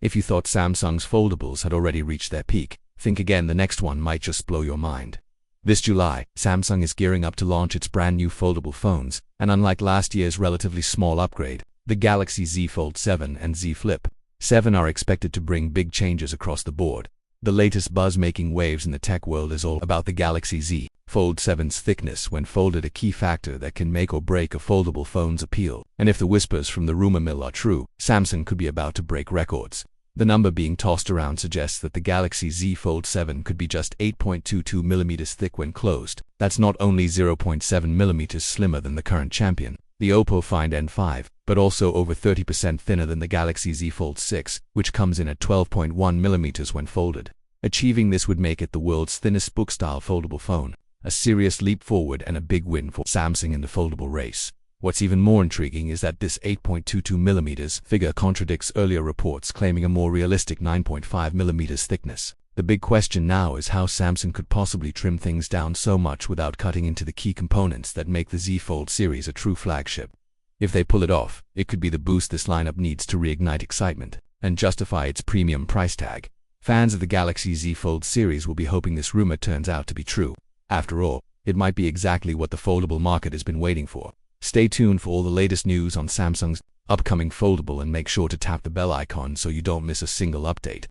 If you thought Samsung's foldables had already reached their peak, think again, the next one might just blow your mind. This July, Samsung is gearing up to launch its brand new foldable phones, and unlike last year's relatively small upgrade, the Galaxy Z Fold 7 and Z Flip 7 are expected to bring big changes across the board. The latest buzz making waves in the tech world is all about the Galaxy Z Fold 7's thickness when folded, a key factor that can make or break a foldable phone's appeal. And if the whispers from the rumor mill are true, Samsung could be about to break records. The number being tossed around suggests that the Galaxy Z Fold 7 could be just 8.22 mm thick when closed. That's not only 0.7 mm slimmer than the current champion, the Oppo Find N5, but also over 30% thinner than the Galaxy Z Fold 6, which comes in at 12.1 mm when folded. Achieving this would make it the world's thinnest book-style foldable phone, a serious leap forward and a big win for Samsung in the foldable race. What's even more intriguing is that this 8.22 mm figure contradicts earlier reports claiming a more realistic 9.5 mm thickness. The big question now is how Samsung could possibly trim things down so much without cutting into the key components that make the Z Fold series a true flagship. If they pull it off, it could be the boost this lineup needs to reignite excitement and justify its premium price tag. Fans of the Galaxy Z Fold series will be hoping this rumor turns out to be true. After all, it might be exactly what the foldable market has been waiting for. Stay tuned for all the latest news on Samsung's upcoming foldable and make sure to tap the bell icon so you don't miss a single update.